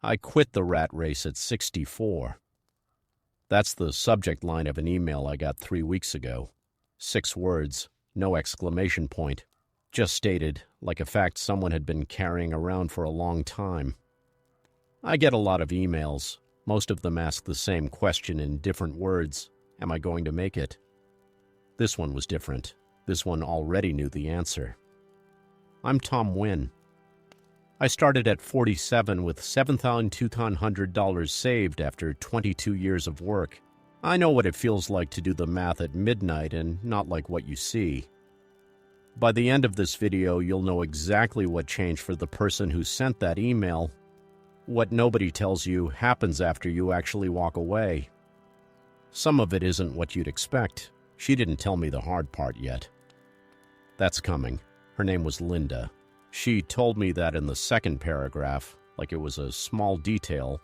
I quit the rat race at 64. That's the subject line of an email I got 3 weeks ago. 6 words, no exclamation point. Just stated, like a fact someone had been carrying around for a long time. I get a lot of emails. Most of them ask the same question in different words. Am I going to make it? This one was different. This one already knew the answer. I'm Tom Wynn. I started at 47 with $7,200 saved after 22 years of work. I know what it feels like to do the math at midnight and not like what you see. By the end of this video, you'll know exactly what changed for the person who sent that email. What nobody tells you happens after you actually walk away. Some of it isn't what you'd expect. She didn't tell me the hard part yet. That's coming. Her name was Linda. She told me that in the second paragraph, like it was a small detail,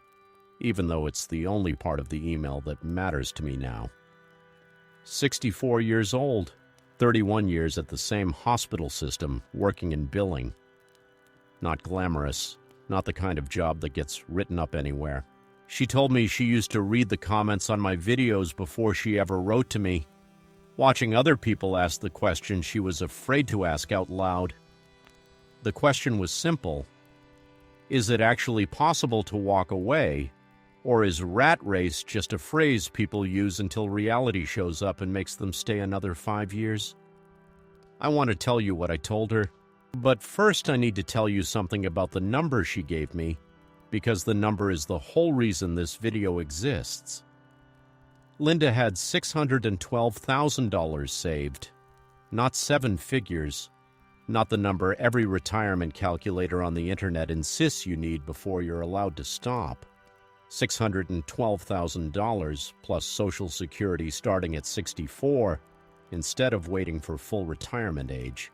even though it's the only part of the email that matters to me now. 64 years old, 31 years at the same hospital system, working in billing. Not glamorous, not the kind of job that gets written up anywhere. She told me she used to read the comments on my videos before she ever wrote to me. Watching other people ask the question she was afraid to ask out loud. The question was simple. Is it actually possible to walk away, or is rat race just a phrase people use until reality shows up and makes them stay another 5 years? I want to tell you what I told her, but first I need to tell you something about the number she gave me, because the number is the whole reason this video exists. Linda had $612,000 saved, not 7 figures. Not the number every retirement calculator on the internet insists you need before you're allowed to stop. $612,000 plus Social Security starting at 64 instead of waiting for full retirement age.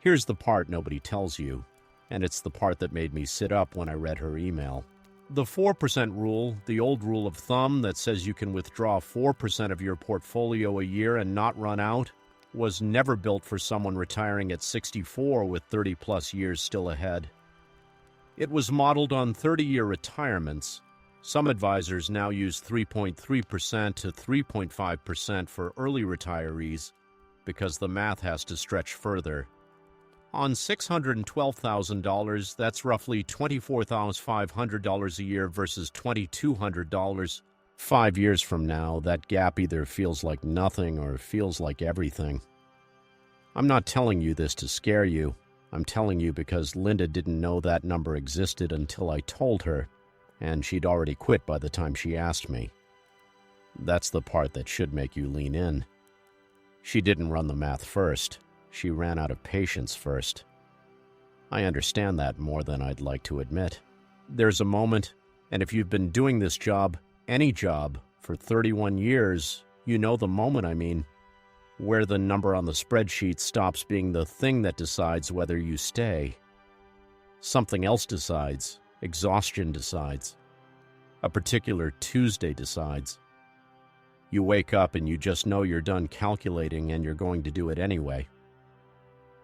Here's the part nobody tells you, and it's the part that made me sit up when I read her email. The 4% rule, the old rule of thumb that says you can withdraw 4% of your portfolio a year and not run out, was never built for someone retiring at 64 with 30-plus years still ahead. It was modeled on 30-year retirements. Some advisors now use 3.3% to 3.5% for early retirees because the math has to stretch further. On $612,000, that's roughly $24,500 a year versus $2,200. 5 years from now, that gap either feels like nothing or feels like everything. I'm not telling you this to scare you. I'm telling you because Linda didn't know that number existed until I told her, and she'd already quit by the time she asked me. That's the part that should make you lean in. She didn't run the math first. She ran out of patience first. I understand that more than I'd like to admit. There's a moment, and if you've been doing this job, any job, for 31 years, you know the moment I mean, where the number on the spreadsheet stops being the thing that decides whether you stay. Something else decides. Exhaustion decides. A particular Tuesday decides. You wake up and you just know you're done calculating and you're going to do it anyway.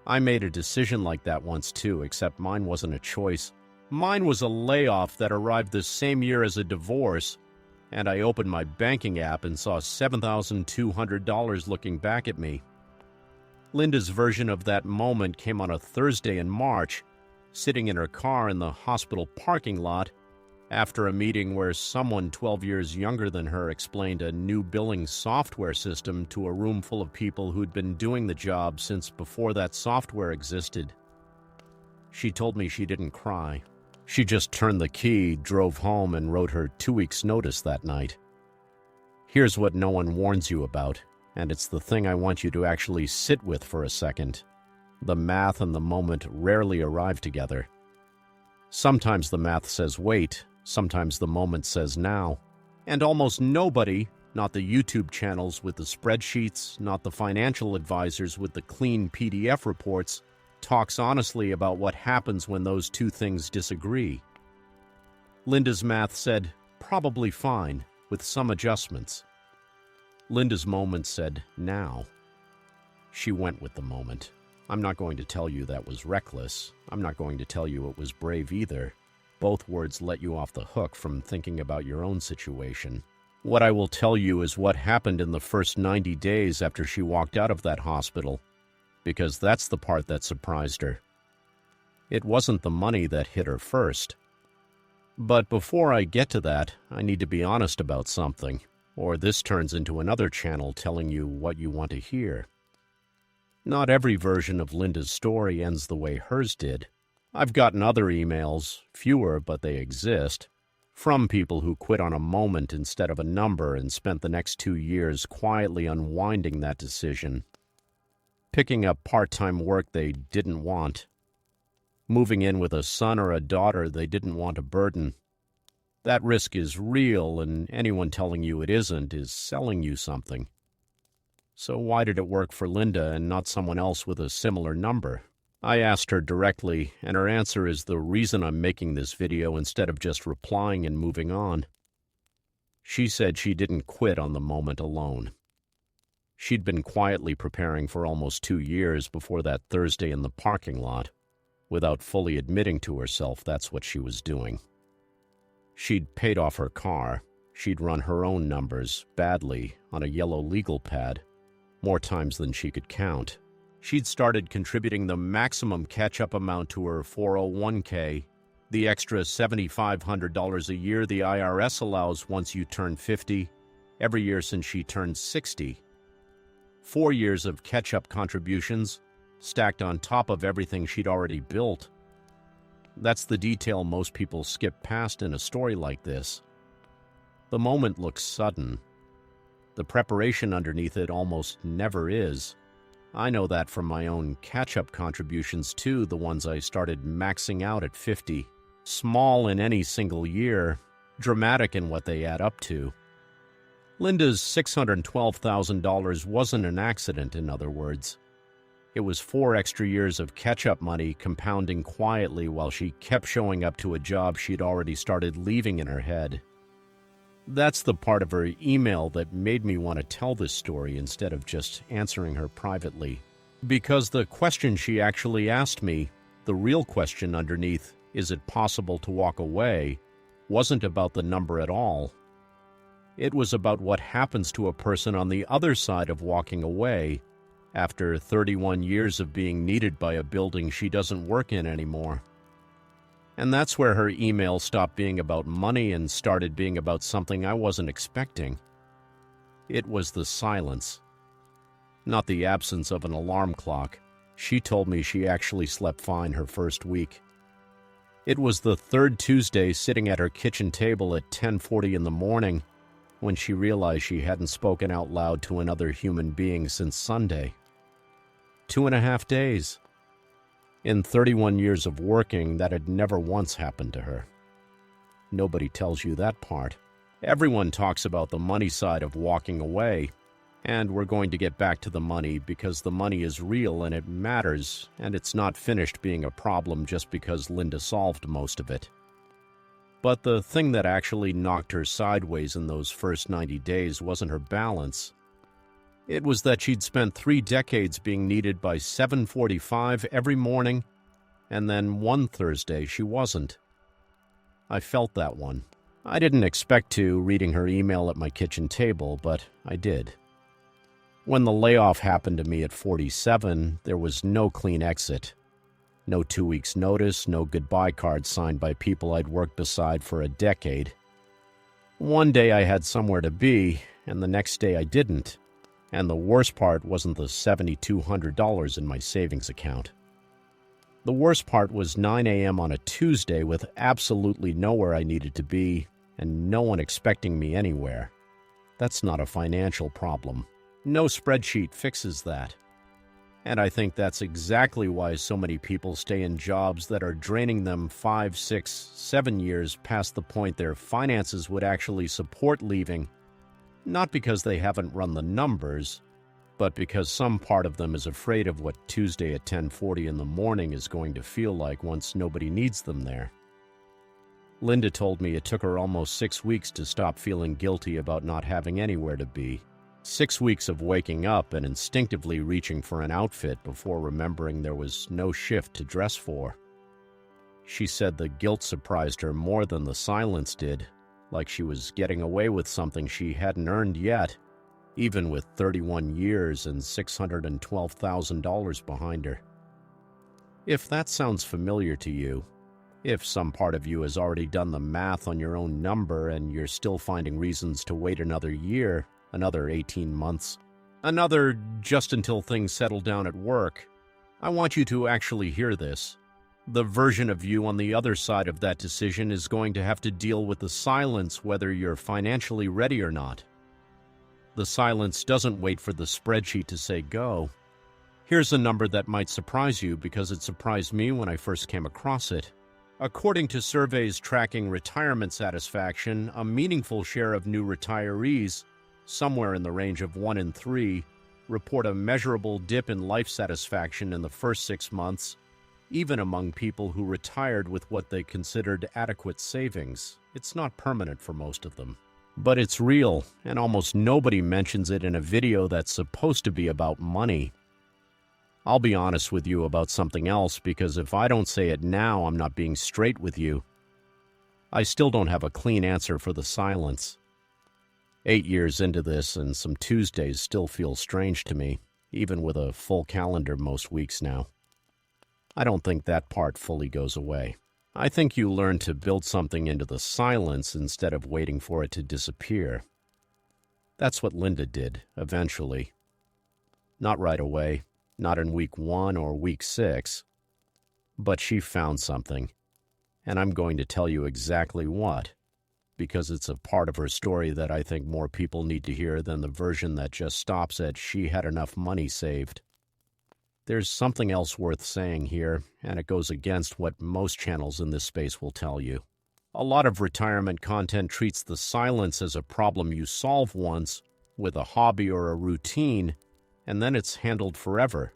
I made a decision like that once too, except mine wasn't a choice. Mine was a layoff that arrived the same year as a divorce, and I opened my banking app and saw $7,200 looking back at me. Linda's version of that moment came on a Thursday in March, sitting in her car in the hospital parking lot after a meeting where someone 12 years younger than her explained a new billing software system to a room full of people who'd been doing the job since before that software existed. She told me she didn't cry. She just turned the key, drove home, and wrote her 2 weeks' notice that night. Here's what no one warns you about, and it's the thing I want you to actually sit with for a second. The math and the moment rarely arrive together. Sometimes the math says wait, sometimes the moment says now. And almost nobody, not the YouTube channels with the spreadsheets, not the financial advisors with the clean PDF reports, talks honestly about what happens when those two things disagree. Linda's math said, probably fine, with some adjustments. Linda's moment said, now. She went with the moment. I'm not going to tell you that was reckless. I'm not going to tell you it was brave either. both words let you off the hook from thinking about your own situation. What I will tell you is what happened in the first 90 days after she walked out of that hospital, because that's the part that surprised her. It wasn't the money that hit her first. But before I get to that, I need to be honest about something, or this turns into another channel telling you what you want to hear. Not every version of Linda's story ends the way hers did. I've gotten other emails, fewer but they exist, from people who quit on a moment instead of a number and spent the next 2 years quietly unwinding that decision, picking up part-time work they didn't want, moving in with a son or a daughter they didn't want to burden. That risk is real, and anyone telling you it isn't is selling you something. So why did it work for Linda and not someone else with a similar number? I asked her directly, and her answer is the reason I'm making this video instead of just replying and moving on. She said she didn't quit on the moment alone. She'd been quietly preparing for almost 2 years before that Thursday in the parking lot, without fully admitting to herself that's what she was doing. She'd paid off her car. She'd run her own numbers, badly, on a yellow legal pad, more times than she could count. She'd started contributing the maximum catch-up amount to her 401k, the extra $7,500 a year the IRS allows once you turn 50, every year since she turned 60. 4 years of catch-up contributions, stacked on top of everything she'd already built. That's the detail most people skip past in a story like this. The moment looks sudden. The preparation underneath it almost never is. I know that from my own catch-up contributions too, the ones I started maxing out at 50. Small in any single year, dramatic in what they add up to. Linda's $612,000 wasn't an accident, in other words. It was 4 extra years of catch-up money compounding quietly while she kept showing up to a job she'd already started leaving in her head. That's the part of her email that made me want to tell this story instead of just answering her privately. Because the question she actually asked me, the real question underneath, is it possible to walk away, wasn't about the number at all. It was about what happens to a person on the other side of walking away after 31 years of being needed by a building she doesn't work in anymore. And that's where her email stopped being about money and started being about something I wasn't expecting. It was the silence. Not the absence of an alarm clock. She told me she actually slept fine her first week. It was the third Tuesday sitting at her kitchen table at 10:40 in the morning when she realized she hadn't spoken out loud to another human being since Sunday. 2.5 days. In 31 years of working, that had never once happened to her. Nobody tells you that part. Everyone talks about the money side of walking away, and we're going to get back to the money because the money is real and it matters, and it's not finished being a problem just because Linda solved most of it. But the thing that actually knocked her sideways in those first 90 days wasn't her balance. It was that she'd spent 3 decades being needed by 7:45 every morning, and then one Thursday she wasn't. I felt that one. I didn't expect to, reading her email at my kitchen table, but I did. When the layoff happened to me at 47, there was no clean exit. No 2 weeks' notice, no goodbye cards signed by people I'd worked beside for a decade. One day I had somewhere to be, and the next day I didn't. And the worst part wasn't the $7,200 in my savings account. The worst part was 9 a.m. on a Tuesday with absolutely nowhere I needed to be and no one expecting me anywhere. That's not a financial problem. No spreadsheet fixes that. And I think that's exactly why so many people stay in jobs that are draining them 5, 6, 7 years past the point their finances would actually support leaving. Not because they haven't run the numbers, but because some part of them is afraid of what Tuesday at 10:40 in the morning is going to feel like once nobody needs them there. Linda told me it took her almost 6 weeks to stop feeling guilty about not having anywhere to be. 6 weeks of waking up and instinctively reaching for an outfit before remembering there was no shift to dress for. She said the guilt surprised her more than the silence did, like she was getting away with something she hadn't earned yet, even with 31 years and $612,000 behind her. If that sounds familiar to you, if some part of you has already done the math on your own number and you're still finding reasons to wait another year, another 18 months, another just until things settle down at work, I want you to actually hear this. The version of you on the other side of that decision is going to have to deal with the silence whether you're financially ready or not. The silence doesn't wait for the spreadsheet to say go. Here's a number that might surprise you because it surprised me when I first came across it. According to surveys tracking retirement satisfaction, a meaningful share of new retirees, somewhere in the range of 1 in 3, report a measurable dip in life satisfaction in the first 6 months, even among people who retired with what they considered adequate savings. It's not permanent for most of them. But it's real, and almost nobody mentions it in a video that's supposed to be about money. I'll be honest with you about something else, because if I don't say it now, I'm not being straight with you. I still don't have a clean answer for the silence. 8 years into this, and some Tuesdays still feel strange to me, even with a full calendar most weeks now. I don't think that part fully goes away. I think you learn to build something into the silence instead of waiting for it to disappear. That's what Linda did, eventually. Not right away, not in week 1 or week 6, but she found something, and I'm going to tell you exactly what, because it's a part of her story that I think more people need to hear than the version that just stops at she had enough money saved. There's something else worth saying here, and it goes against what most channels in this space will tell you. A lot of retirement content treats the silence as a problem you solve once, with a hobby or a routine, and then it's handled forever.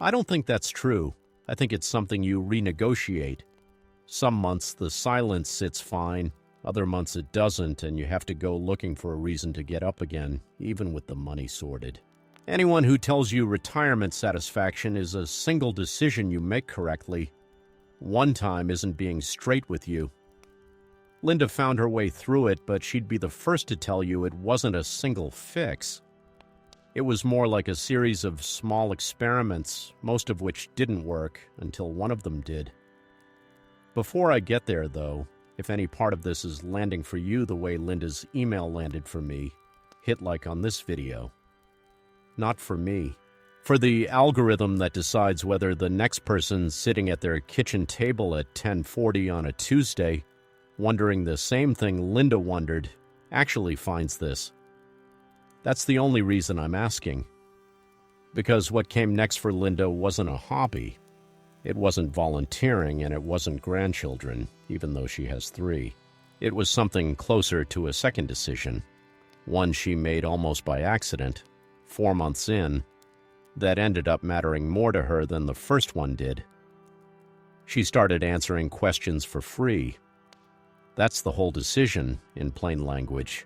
I don't think that's true. I think it's something you renegotiate. Some months the silence sits fine, other months it doesn't, and you have to go looking for a reason to get up again, even with the money sorted. Anyone who tells you retirement satisfaction is a single decision you make correctly, one time isn't being straight with you. Linda found her way through it, but she'd be the first to tell you it wasn't a single fix. It was more like a series of small experiments, most of which didn't work until one of them did. Before I get there, though, if any part of this is landing for you the way Linda's email landed for me, hit like on this video. Not for me. For the algorithm that decides whether the next person sitting at their kitchen table at 10:40 on a Tuesday, wondering the same thing Linda wondered, actually finds this. That's the only reason I'm asking. Because what came next for Linda wasn't a hobby. It wasn't volunteering, and it wasn't grandchildren, even though she has 3. It was something closer to a second decision, one she made almost by accident, 4 months in, that ended up mattering more to her than the first one did. She started answering questions for free. That's the whole decision, in plain language.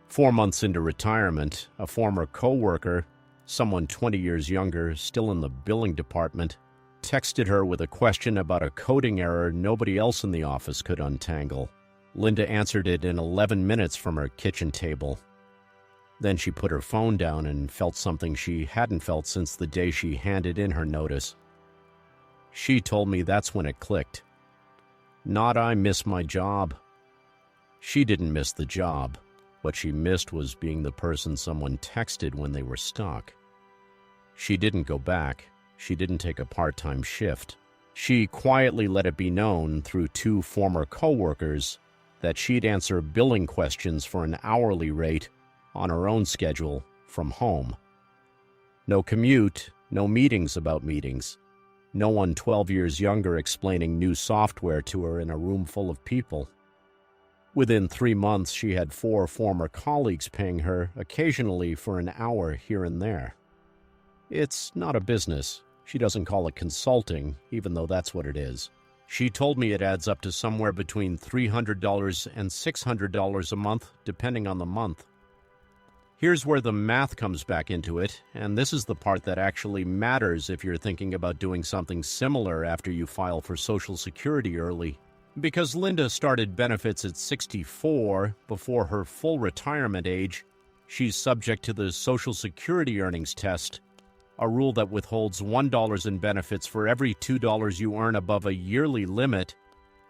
4 months into retirement, a former co-worker, someone 20 years younger, still in the billing department, texted her with a question about a coding error nobody else in the office could untangle. Linda answered it in 11 minutes from her kitchen table. Then she put her phone down and felt something she hadn't felt since the day she handed in her notice. She told me that's when it clicked. Not I miss my job. She didn't miss the job. What she missed was being the person someone texted when they were stuck. She didn't go back. She didn't take a part-time shift. She quietly let it be known through 2 former co-workers that she'd answer billing questions for an hourly rate on her own schedule from home. No commute, no meetings about meetings. No one 12 years younger explaining new software to her in a room full of people. Within 3 months, she had 4 former colleagues paying her occasionally for an hour here and there. It's not a business. She doesn't call it consulting, even though that's what it is. She told me it adds up to somewhere between $300 and $600 a month, depending on the month. Here's where the math comes back into it, and this is the part that actually matters if you're thinking about doing something similar after you file for Social Security early. Because Linda started benefits at 64, before her full retirement age, she's subject to the Social Security earnings test, a rule that withholds $1 in benefits for every $2 you earn above a yearly limit,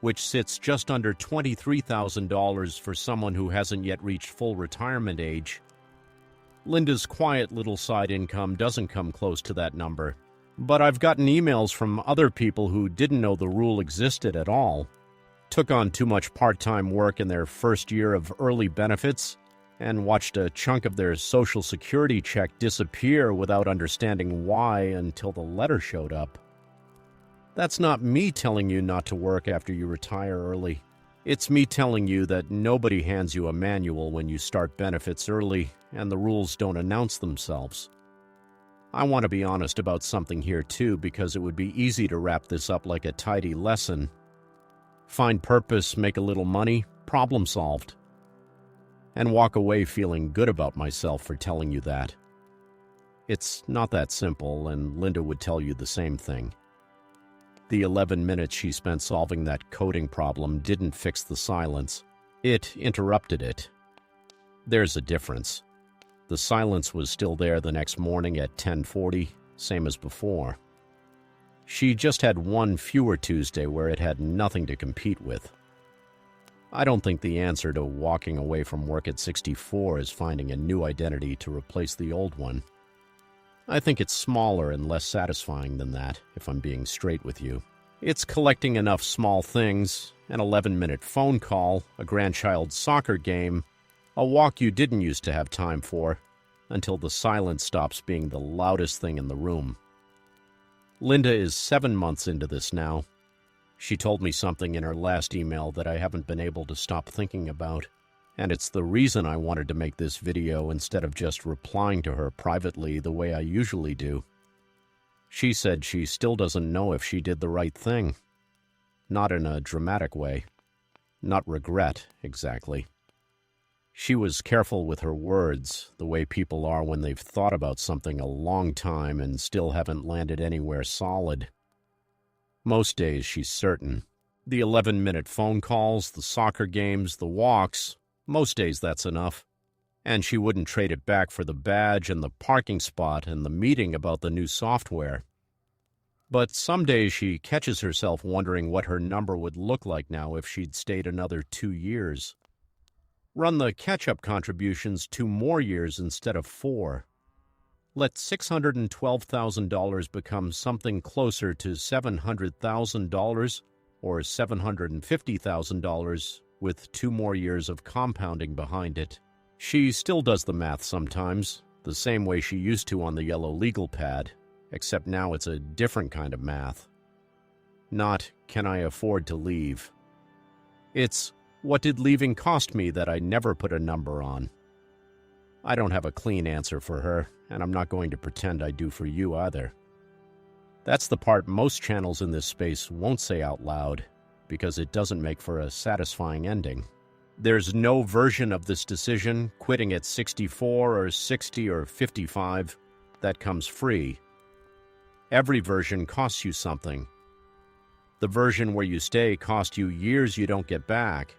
which sits just under $23,000 for someone who hasn't yet reached full retirement age. Linda's quiet little side income doesn't come close to that number, but I've gotten emails from other people who didn't know the rule existed at all, took on too much part-time work in their first year of early benefits, and watched a chunk of their Social Security check disappear without understanding why until the letter showed up. That's not me telling you not to work after you retire early. It's me telling you that nobody hands you a manual when you start benefits early, and the rules don't announce themselves. I want to be honest about something here too, because it would be easy to wrap this up like a tidy lesson. Find purpose, make a little money, problem solved. And walk away feeling good about myself for telling you that. It's not that simple, and Linda would tell you the same thing. The 11 minutes she spent solving that coding problem didn't fix the silence. It interrupted it. There's a difference. The silence was still there the next morning at 10:40, same as before. She just had one fewer Tuesday where it had nothing to compete with. I don't think the answer to walking away from work at 64 is finding a new identity to replace the old one. I think it's smaller and less satisfying than that, if I'm being straight with you. It's collecting enough small things, an 11-minute phone call, a grandchild's soccer game, a walk you didn't used to have time for, until the silence stops being the loudest thing in the room. Linda is 7 months into this now. She told me something in her last email that I haven't been able to stop thinking about, and it's the reason I wanted to make this video instead of just replying to her privately the way I usually do. She said she still doesn't know if she did the right thing. Not in a dramatic way. Not regret, exactly. She was careful with her words, the way people are when they've thought about something a long time and still haven't landed anywhere solid. Most days she's certain. The 11-minute phone calls, the soccer games, the walks, most days that's enough. And she wouldn't trade it back for the badge and the parking spot and the meeting about the new software. But some days she catches herself wondering what her number would look like now if she'd stayed another 2 years. Run the catch-up contributions 2 more years instead of 4. Let $612,000 become something closer to $700,000 or $750,000 with 2 more years of compounding behind it. She still does the math sometimes, the same way she used to on the yellow legal pad, except now it's a different kind of math. Not, can I afford to leave? It's, what did leaving cost me that I never put a number on? I don't have a clean answer for her, and I'm not going to pretend I do for you either. That's the part most channels in this space won't say out loud, because it doesn't make for a satisfying ending. There's no version of this decision, quitting at 64 or 60 or 55, that comes free. Every version costs you something. The version where you stay costs you years you don't get back.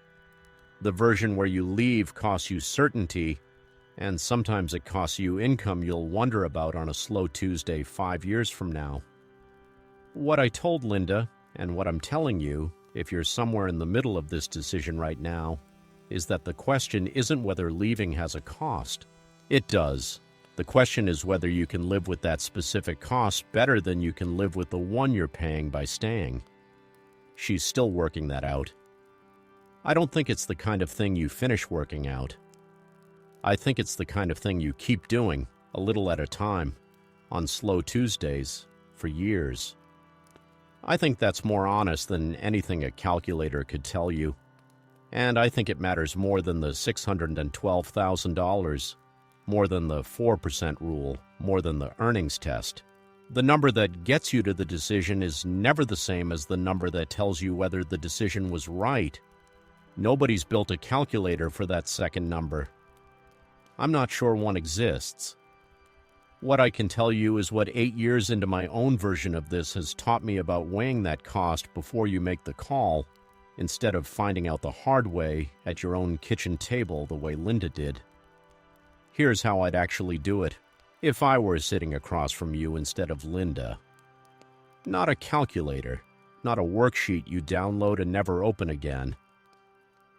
The version where you leave costs you certainty, and sometimes it costs you income you'll wonder about on a slow Tuesday 5 years from now. What I told Linda, and what I'm telling you, if you're somewhere in the middle of this decision right now, is that the question isn't whether leaving has a cost. It does. The question is whether you can live with that specific cost better than you can live with the one you're paying by staying. She's still working that out. I don't think it's the kind of thing you finish working out. I think it's the kind of thing you keep doing, a little at a time, on slow Tuesdays, for years. I think that's more honest than anything a calculator could tell you. And I think it matters more than the $612,000, more than the 4% rule, more than the earnings test. The number that gets you to the decision is never the same as the number that tells you whether the decision was right. Nobody's built a calculator for that second number. I'm not sure one exists. What I can tell you is what 8 years into my own version of this has taught me about weighing that cost before you make the call, instead of finding out the hard way at your own kitchen table the way Linda did. Here's how I'd actually do it if I were sitting across from you instead of Linda. Not a calculator, not a worksheet you download and never open again.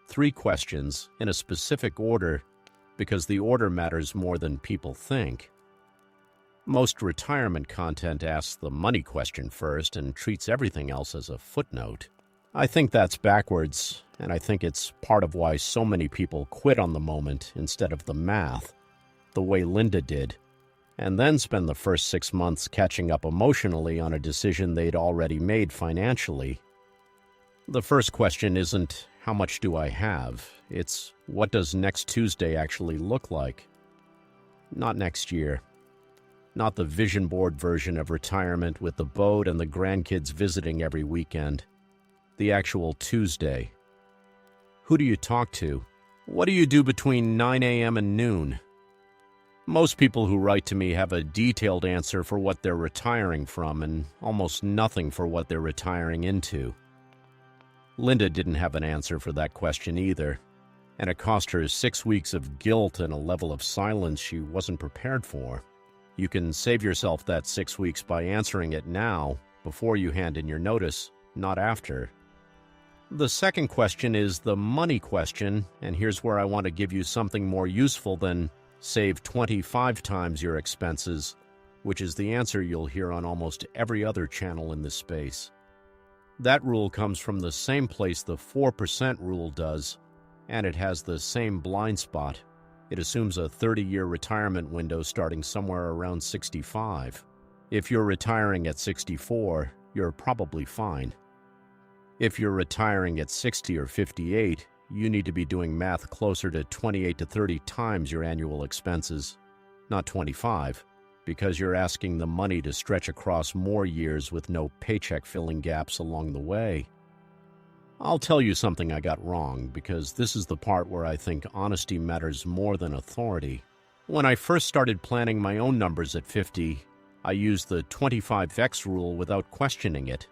3 questions in a specific order, because the order matters more than people think. Most retirement content asks the money question first and treats everything else as a footnote. I think that's backwards, and I think it's part of why so many people quit on the moment instead of the math, the way Linda did, and then spend the first 6 months catching up emotionally on a decision they'd already made financially. The first question isn't, how much do I have? It's, what does next Tuesday actually look like? Not next year. Not the vision board version of retirement with the boat and the grandkids visiting every weekend. The actual Tuesday. Who do you talk to? What do you do between 9 a.m. and noon? Most people who write to me have a detailed answer for what they're retiring from and almost nothing for what they're retiring into. Linda didn't have an answer for that question either, and it cost her 6 weeks of guilt and a level of silence she wasn't prepared for. You can save yourself that 6 weeks by answering it now, before you hand in your notice, not after. The second question is the money question, and here's where I want to give you something more useful than save 25 times your expenses, which is the answer you'll hear on almost every other channel in this space. That rule comes from the same place the 4% rule does, and it has the same blind spot. It assumes a 30-year retirement window starting somewhere around 65. If you're retiring at 64, you're probably fine. If you're retiring at 60 or 58, you need to be doing math closer to 28 to 30 times your annual expenses, not 25, because you're asking the money to stretch across more years with no paycheck filling gaps along the way. I'll tell you something I got wrong, because this is the part where I think honesty matters more than authority. When I first started planning my own numbers at 50, I used the 25x rule without questioning it,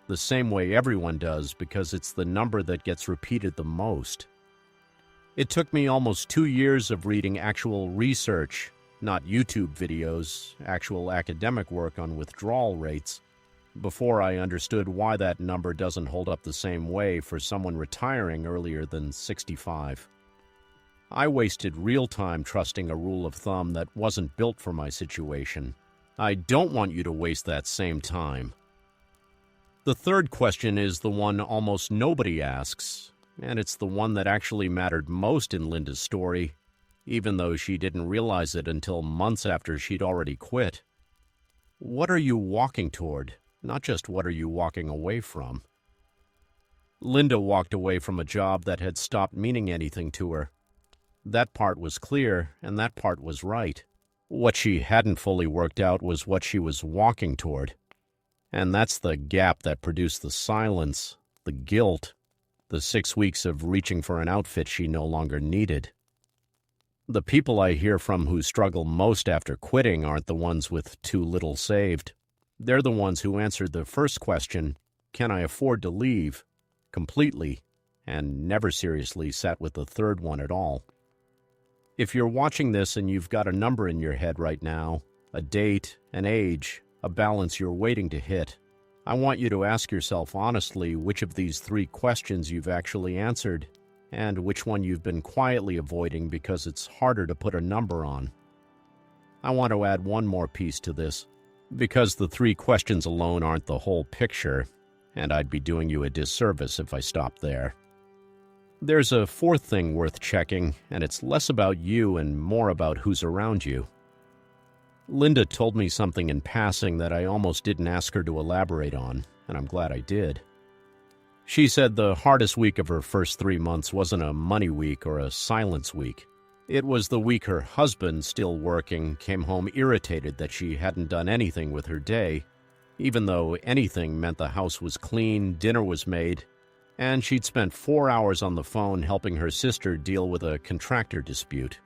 the same way everyone does, because it's the number that gets repeated the most. It took me almost 2 years of reading actual research, not YouTube videos, actual academic work on withdrawal rates, before I understood why that number doesn't hold up the same way for someone retiring earlier than 65. I wasted real time trusting a rule of thumb that wasn't built for my situation. I don't want you to waste that same time. The third question is the one almost nobody asks, and it's the one that actually mattered most in Linda's story, even though she didn't realize it until months after she'd already quit. What are you walking toward? Not just what are you walking away from. Linda walked away from a job that had stopped meaning anything to her. That part was clear, and that part was right. What she hadn't fully worked out was what she was walking toward. And that's the gap that produced the silence, the guilt, the 6 weeks of reaching for an outfit she no longer needed. The people I hear from who struggle most after quitting aren't the ones with too little saved. They're the ones who answered the first question, can I afford to leave, completely, and never seriously sat with the third one at all. If you're watching this and you've got a number in your head right now, a date, an age, a balance you're waiting to hit, I want you to ask yourself honestly which of these 3 questions you've actually answered and which one you've been quietly avoiding because it's harder to put a number on. I want to add one more piece to this, because the 3 questions alone aren't the whole picture, and I'd be doing you a disservice if I stopped there. There's a 4th thing worth checking, and it's less about you and more about who's around you. Linda told me something in passing that I almost didn't ask her to elaborate on, and I'm glad I did. She said the hardest week of her first 3 months wasn't a money week or a silence week. It was the week her husband, still working, came home irritated that she hadn't done anything with her day, even though anything meant the house was clean, dinner was made, and she'd spent 4 hours on the phone helping her sister deal with a contractor dispute.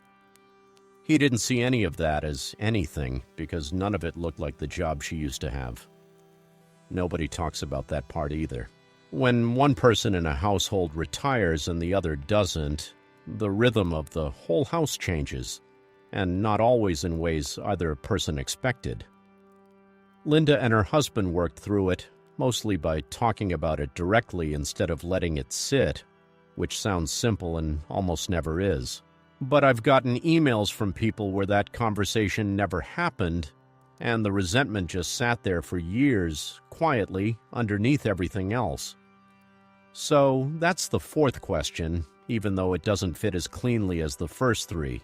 He didn't see any of that as anything because none of it looked like the job she used to have. Nobody talks about that part either. When one person in a household retires and the other doesn't, the rhythm of the whole house changes, and not always in ways either person expected. Linda and her husband worked through it, mostly by talking about it directly instead of letting it sit, which sounds simple and almost never is. But I've gotten emails from people where that conversation never happened, and the resentment just sat there for years, quietly, underneath everything else. So that's the fourth question, even though it doesn't fit as cleanly as the first three.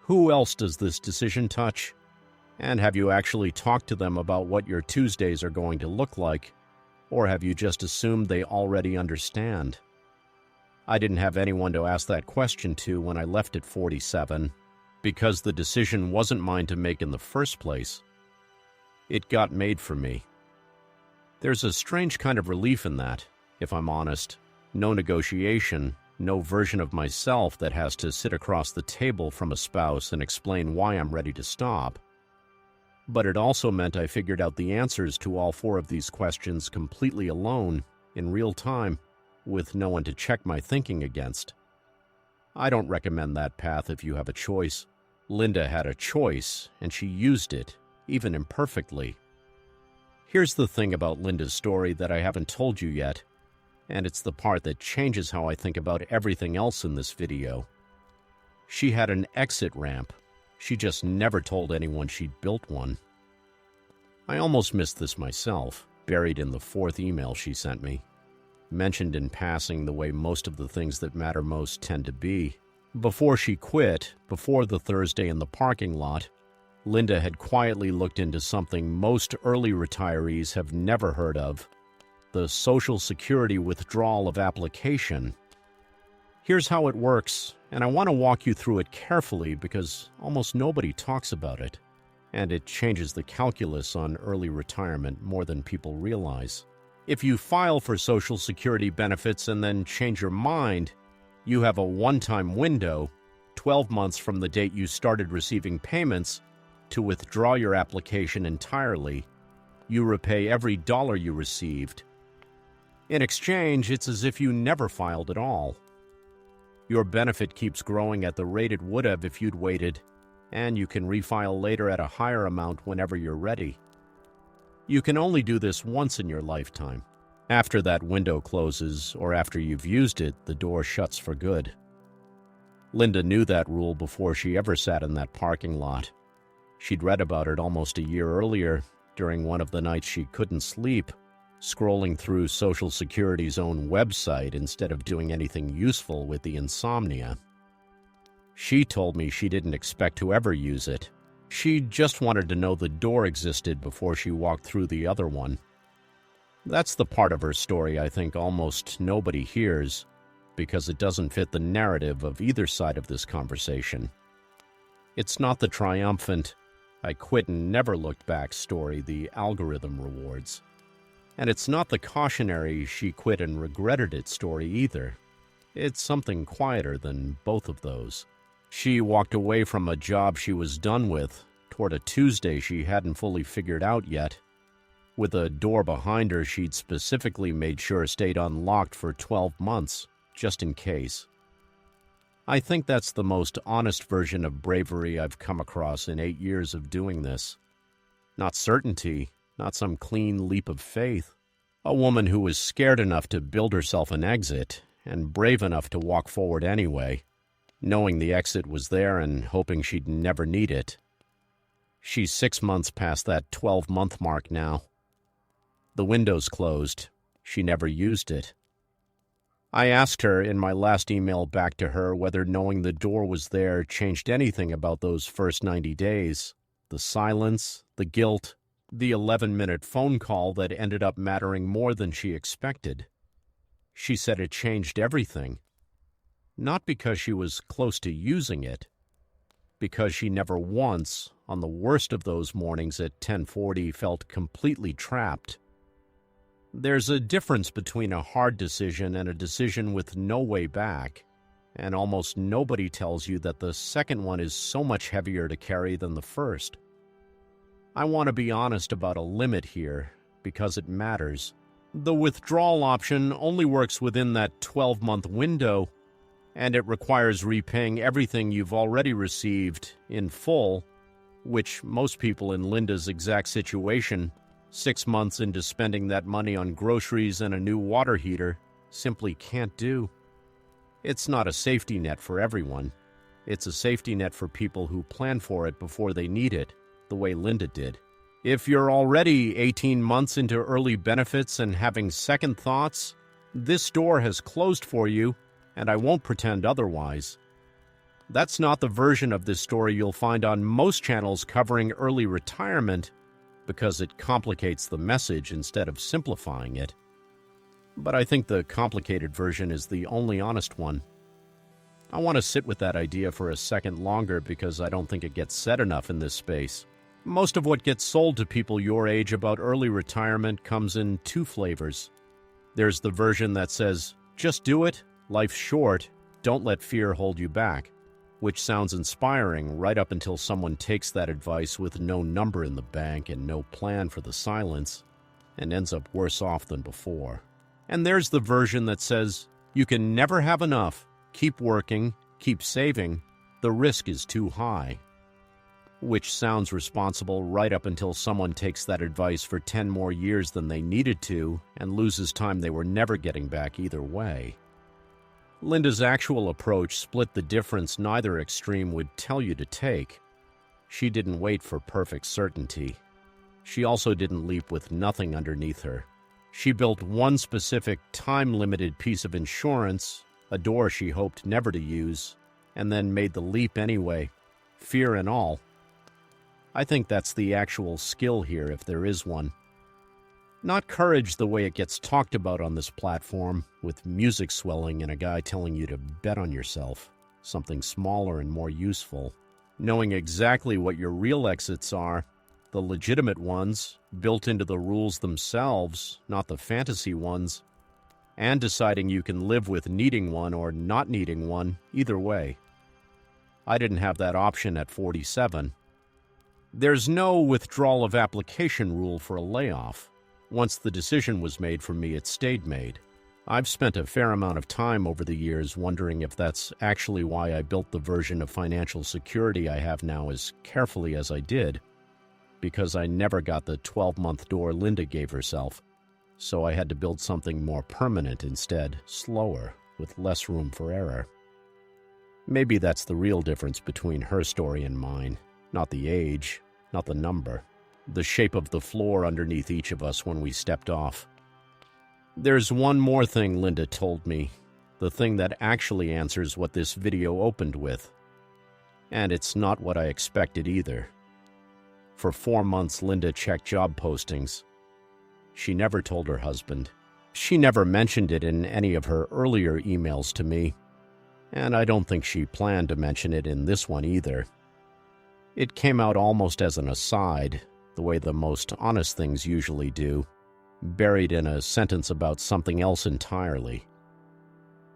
Who else does this decision touch? And have you actually talked to them about what your Tuesdays are going to look like? Or have you just assumed they already understand? I didn't have anyone to ask that question to when I left at 47, because the decision wasn't mine to make in the first place. It got made for me. There's a strange kind of relief in that, if I'm honest. No negotiation, no version of myself that has to sit across the table from a spouse and explain why I'm ready to stop. But it also meant I figured out the answers to all four of these questions completely alone, in real time, with no one to check my thinking against. I don't recommend that path if you have a choice. Linda had a choice, and she used it, even imperfectly. Here's the thing about Linda's story that I haven't told you yet, and it's the part that changes how I think about everything else in this video. She had an exit ramp. She just never told anyone she'd built one. I almost missed this myself, buried in the fourth email she sent me. Mentioned in passing the way most of the things that matter most tend to be. Before she quit, before the Thursday in the parking lot, Linda had quietly looked into something most early retirees have never heard of: the Social Security withdrawal of application. Here's how it works, and I want to walk you through it carefully because almost nobody talks about it, and it changes the calculus on early retirement more than people realize. If you file for Social Security benefits and then change your mind, you have a one-time window, 12 months from the date you started receiving payments, to withdraw your application entirely. You repay every dollar you received. In exchange, it's as if you never filed at all. Your benefit keeps growing at the rate it would have if you'd waited, and you can refile later at a higher amount whenever you're ready. You can only do this once in your lifetime. After that window closes, or after you've used it, the door shuts for good. Linda knew that rule before she ever sat in that parking lot. She'd read about it almost a year earlier, during one of the nights she couldn't sleep, scrolling through Social Security's own website instead of doing anything useful with the insomnia. She told me she didn't expect to ever use it. She just wanted to know the door existed before she walked through the other one. That's the part of her story I think almost nobody hears, because it doesn't fit the narrative of either side of this conversation. It's not the triumphant, "I quit and never looked back" story the algorithm rewards. And it's not the cautionary "she quit and regretted it" story either. It's something quieter than both of those. She walked away from a job she was done with, toward a Tuesday she hadn't fully figured out yet, with a door behind her she'd specifically made sure stayed unlocked for 12 months, just in case. I think that's the most honest version of bravery I've come across in 8 years of doing this. Not certainty, not some clean leap of faith. A woman who was scared enough to build herself an exit, and brave enough to walk forward anyway, knowing the exit was there and hoping she'd never need it. She's 6 months past that 12-month mark now. The window's closed. She never used it. I asked her in my last email back to her whether knowing the door was there changed anything about those first 90 days. The silence, the guilt, the 11-minute phone call that ended up mattering more than she expected. She said it changed everything. Not because she was close to using it, because she never once, on the worst of those mornings at 10:40, felt completely trapped. There's a difference between a hard decision and a decision with no way back. and almost nobody tells you that the second one is so much heavier to carry than the first. I want to be honest about a limit here, because it matters. The withdrawal option only works within that 12-month window, and it requires repaying everything you've already received in full, which most people in Linda's exact situation, 6 months into spending that money on groceries and a new water heater, simply can't do. It's not a safety net for everyone. It's a safety net for people who plan for it before they need it, the way Linda did. If you're already 18 months into early benefits and having second thoughts, this door has closed for you, and I won't pretend otherwise. That's not the version of this story you'll find on most channels covering early retirement, because it complicates the message instead of simplifying it. But I think the complicated version is the only honest one. I want to sit with that idea for a second longer because I don't think it gets said enough in this space. Most of what gets sold to people your age about early retirement comes in two flavors. There's the version that says, just do it, life's short, don't let fear hold you back, which sounds inspiring right up until someone takes that advice with no number in the bank and no plan for the silence, and ends up worse off than before. And there's the version that says, you can never have enough, keep working, keep saving, the risk is too high. Which sounds responsible right up until someone takes that advice for 10 more years than they needed to and loses time they were never getting back either way. Linda's actual approach split the difference neither extreme would tell you to take. She didn't wait for perfect certainty. She also didn't leap with nothing underneath her. She built one specific time-limited piece of insurance, a door she hoped never to use, and then made the leap anyway, fear and all. I think that's the actual skill here, if there is one. Not courage the way it gets talked about on this platform, with music swelling and a guy telling you to bet on yourself, something smaller and more useful. Knowing exactly what your real exits are, the legitimate ones, built into the rules themselves, not the fantasy ones, and deciding you can live with needing one or not needing one, either way. I didn't have that option at 47. There's no withdrawal of application rule for a layoff. Once the decision was made for me, it stayed made. I've spent a fair amount of time over the years wondering if that's actually why I built the version of financial security I have now as carefully as I did, because I never got the 12-month door Linda gave herself. So I had to build something more permanent instead, slower, with less room for error. Maybe that's the real difference between her story and mine. Not the age, not the number. The shape of the floor underneath each of us when we stepped off. There's one more thing Linda told me, the thing that actually answers what this video opened with. And it's not what I expected either. For 4 months, Linda checked job postings. She never told her husband. She never mentioned it in any of her earlier emails to me, and I don't think she planned to mention it in this one either. It came out almost as an aside, the way the most honest things usually do, buried in a sentence about something else entirely.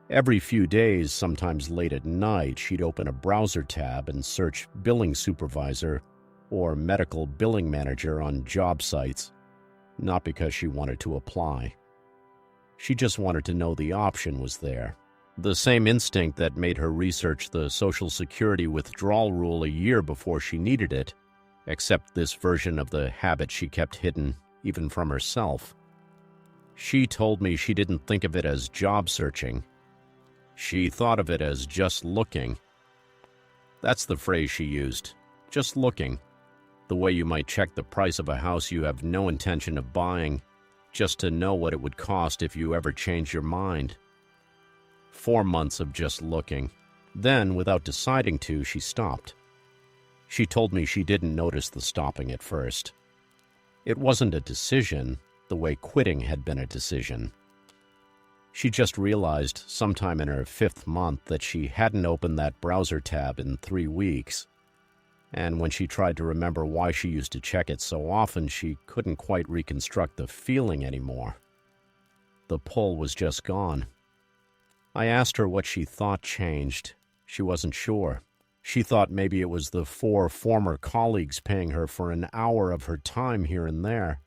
Every few days, sometimes late at night, she'd open a browser tab and search billing supervisor or medical billing manager on job sites, not because she wanted to apply. She just wanted to know the option was there. The same instinct that made her research the Social Security withdrawal rule a year before she needed it, except this version of the habit she kept hidden, even from herself. She told me she didn't think of it as job searching. She thought of it as just looking. That's the phrase she used, just looking. The way you might check the price of a house you have no intention of buying, just to know what it would cost if you ever change your mind. 4 months of just looking. Then, without deciding to, she stopped. She told me she didn't notice the stopping at first. It wasn't a decision, the way quitting had been a decision. She just realized sometime in her 5th month that she hadn't opened that browser tab in 3 weeks. And when she tried to remember why she used to check it so often, she couldn't quite reconstruct the feeling anymore. The pull was just gone. I asked her what she thought changed. She wasn't sure. She thought maybe it was the 4 former colleagues paying her for an hour of her time here and there.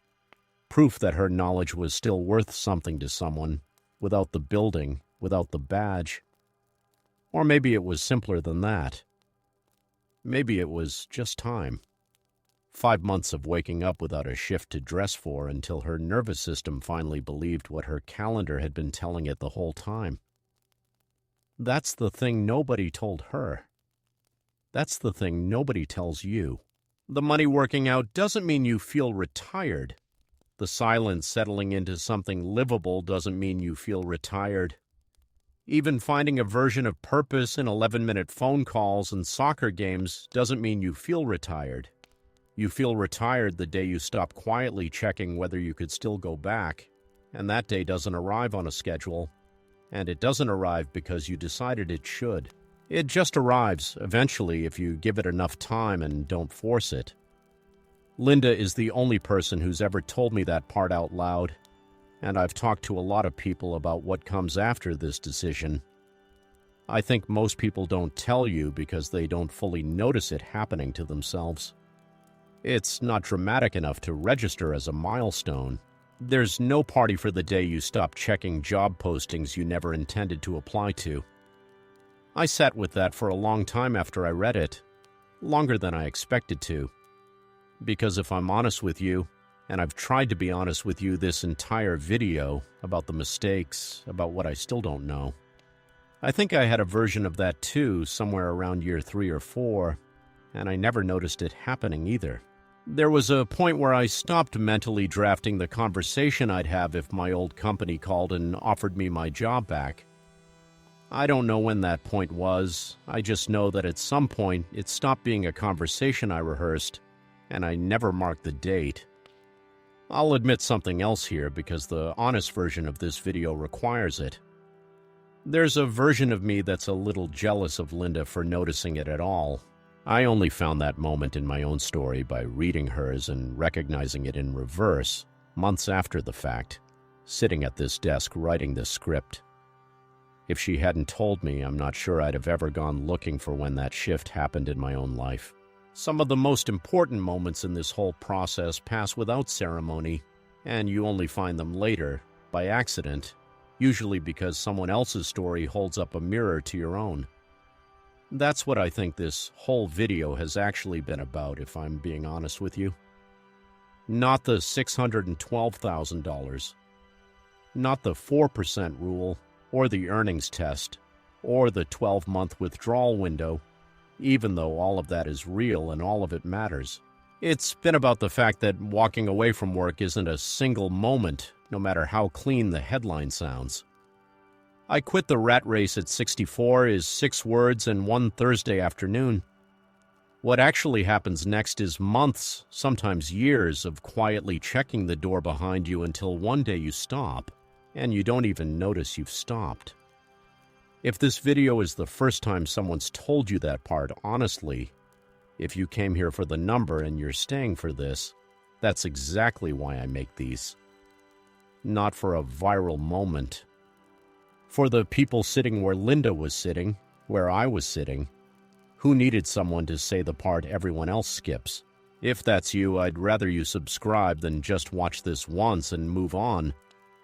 Proof that her knowledge was still worth something to someone, without the building, without the badge. Or maybe it was simpler than that. Maybe it was just time. 5 months of waking up without a shift to dress for until her nervous system finally believed what her calendar had been telling it the whole time. That's the thing nobody told her. That's the thing nobody tells you. The money working out doesn't mean you feel retired. The silence settling into something livable doesn't mean you feel retired. Even finding a version of purpose in 11-minute phone calls and soccer games doesn't mean you feel retired. You feel retired the day you stop quietly checking whether you could still go back, and that day doesn't arrive on a schedule, and it doesn't arrive because you decided it should. It just arrives, eventually, if you give it enough time and don't force it. Linda is the only person who's ever told me that part out loud, and I've talked to a lot of people about what comes after this decision. I think most people don't tell you because they don't fully notice it happening to themselves. It's not dramatic enough to register as a milestone. There's no party for the day you stop checking job postings you never intended to apply to. I sat with that for a long time after I read it, longer than I expected to. Because if I'm honest with you, and I've tried to be honest with you this entire video about the mistakes, about what I still don't know, I think I had a version of that too somewhere around year 3 or 4, and I never noticed it happening either. There was a point where I stopped mentally drafting the conversation I'd have if my old company called and offered me my job back. I don't know when that point was. I just know that at some point it stopped being a conversation I rehearsed, and I never marked the date. I'll admit something else here because the honest version of this video requires it. There's a version of me that's a little jealous of Linda for noticing it at all. I only found that moment in my own story by reading hers and recognizing it in reverse, months after the fact, sitting at this desk writing this script. If she hadn't told me, I'm not sure I'd have ever gone looking for when that shift happened in my own life. Some of the most important moments in this whole process pass without ceremony, and you only find them later, by accident, usually because someone else's story holds up a mirror to your own. That's what I think this whole video has actually been about, if I'm being honest with you. Not the $612,000. Not the 4% rule, or the earnings test, or the 12-month withdrawal window, even though all of that is real and all of it matters. It's been about the fact that walking away from work isn't a single moment, no matter how clean the headline sounds. I quit the rat race at 64 is 6 words and one Thursday afternoon. What actually happens next is months, sometimes years, of quietly checking the door behind you until one day you stop, and you don't even notice you've stopped. If this video is the first time someone's told you that part honestly, if you came here for the number and you're staying for this, that's exactly why I make these. Not for a viral moment. For the people sitting where Linda was sitting, where I was sitting, who needed someone to say the part everyone else skips? If that's you, I'd rather you subscribe than just watch this once and move on,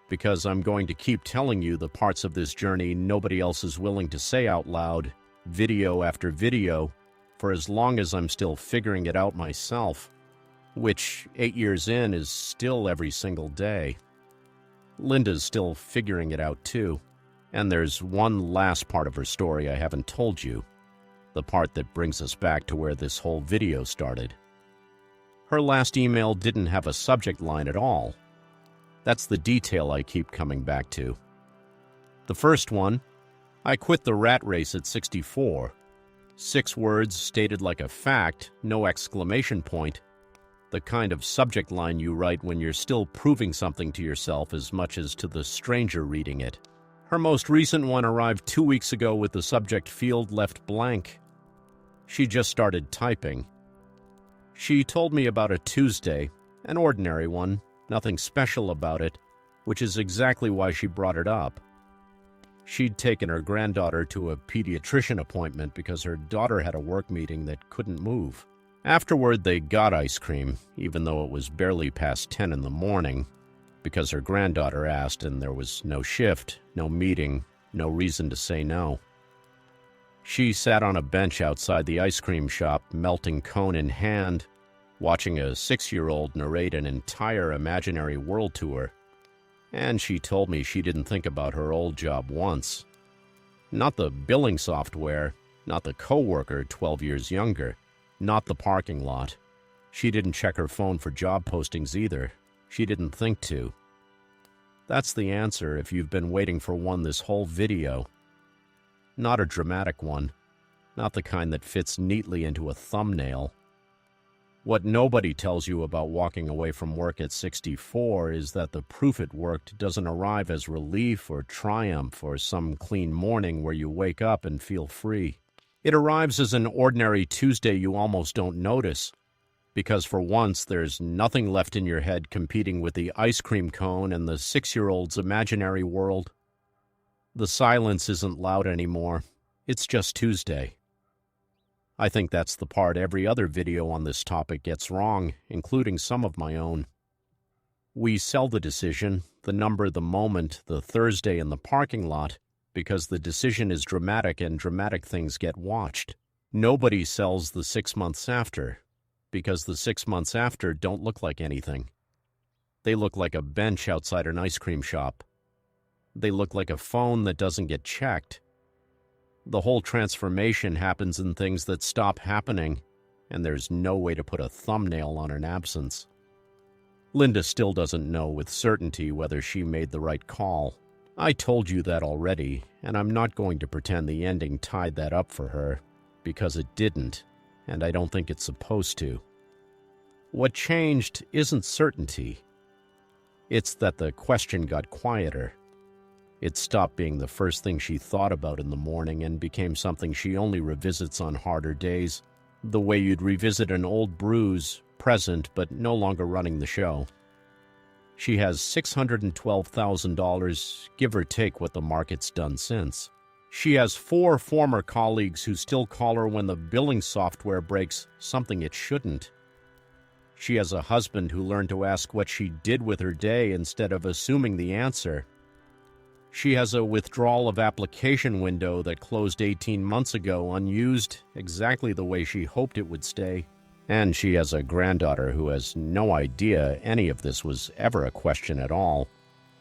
because I'm going to keep telling you the parts of this journey nobody else is willing to say out loud, video after video, for as long as I'm still figuring it out myself, which 8 years in is still every single day. Linda's still figuring it out too. And there's one last part of her story I haven't told you, the part that brings us back to where this whole video started. Her last email didn't have a subject line at all. That's the detail I keep coming back to. The first one, I quit the rat race at 64. 6 words stated like a fact, no exclamation point. The kind of subject line you write when you're still proving something to yourself as much as to the stranger reading it. Her most recent one arrived 2 weeks ago with the subject field left blank. She just started typing. She told me about a Tuesday, an ordinary one, nothing special about it, which is exactly why she brought it up. She'd taken her granddaughter to a pediatrician appointment because her daughter had a work meeting that couldn't move. Afterward, they got ice cream, even though it was barely past 10 in the morning, because her granddaughter asked and there was no shift, no meeting, no reason to say no. She sat on a bench outside the ice cream shop, melting cone in hand, watching a 6-year-old narrate an entire imaginary world to her. And she told me she didn't think about her old job once. Not the billing software, not the coworker 12 years younger, not the parking lot. She didn't check her phone for job postings either. She didn't think to. That's the answer if you've been waiting for one this whole video. Not a dramatic one. Not the kind that fits neatly into a thumbnail. What nobody tells you about walking away from work at 64 is that the proof it worked doesn't arrive as relief or triumph or some clean morning where you wake up and feel free. It arrives as an ordinary Tuesday you almost don't notice, because for once there's nothing left in your head competing with the ice cream cone and the 6-year-old's imaginary world. The silence isn't loud anymore. It's just Tuesday. I think that's the part every other video on this topic gets wrong, including some of my own. We sell the decision, the number, the moment, the Thursday in the parking lot, because the decision is dramatic and dramatic things get watched. Nobody sells the 6 months after, because the 6 months after don't look like anything. They look like a bench outside an ice cream shop. They look like a phone that doesn't get checked. The whole transformation happens in things that stop happening, and there's no way to put a thumbnail on an absence. Linda still doesn't know with certainty whether she made the right call. I told you that already, and I'm not going to pretend the ending tied that up for her, because it didn't, and I don't think it's supposed to. What changed isn't certainty. It's that the question got quieter. It stopped being the first thing she thought about in the morning and became something she only revisits on harder days, the way you'd revisit an old bruise, present but no longer running the show. She has $612,000, give or take what the market's done since. She has 4 former colleagues who still call her when the billing software breaks something it shouldn't. She has a husband who learned to ask what she did with her day instead of assuming the answer. She has a withdrawal of application window that closed 18 months ago unused exactly the way she hoped it would stay. And she has a granddaughter who has no idea any of this was ever a question at all,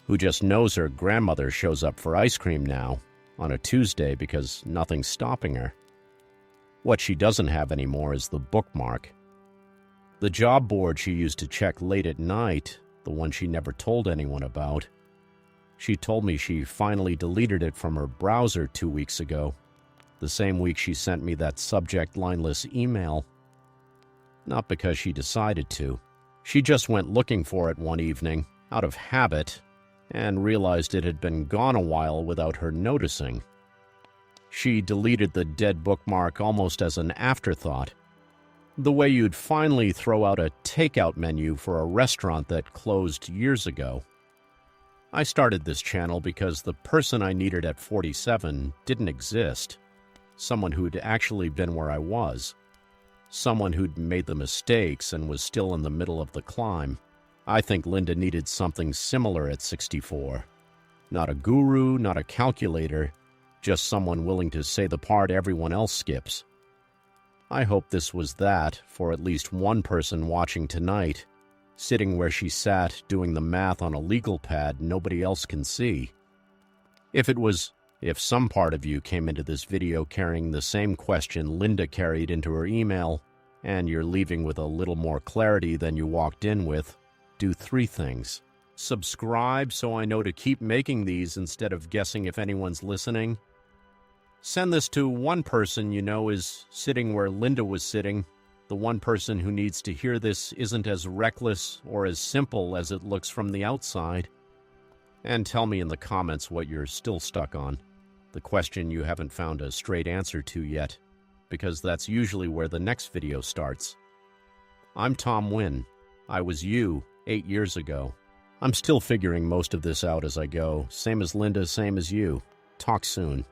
who just knows her grandmother shows up for ice cream now on a Tuesday because nothing's stopping her. What she doesn't have anymore is the bookmark. The job board she used to check late at night, the one she never told anyone about. She told me she finally deleted it from her browser 2 weeks ago, the same week she sent me that subject lineless email. Not because she decided to. She just went looking for it one evening, out of habit, and realized it had been gone a while without her noticing. She deleted the dead bookmark almost as an afterthought, the way you'd finally throw out a takeout menu for a restaurant that closed years ago. I started this channel because the person I needed at 47 didn't exist. Someone who'd actually been where I was. Someone who'd made the mistakes and was still in the middle of the climb. I think Linda needed something similar at 64. Not a guru, not a calculator, just someone willing to say the part everyone else skips. I hope this was that for at least one person watching tonight, sitting where she sat doing the math on a legal pad nobody else can see. If some part of you came into this video carrying the same question Linda carried into her email, and you're leaving with a little more clarity than you walked in with, do 3 things. Subscribe so I know to keep making these instead of guessing if anyone's listening. Send this to one person you know is sitting where Linda was sitting. The one person who needs to hear this isn't as reckless or as simple as it looks from the outside. And tell me in the comments what you're still stuck on. The question you haven't found a straight answer to yet, because that's usually where the next video starts. I'm Tom Wynn. I was you 8 years ago. I'm still figuring most of this out as I go, same as Linda, same as you. Talk soon.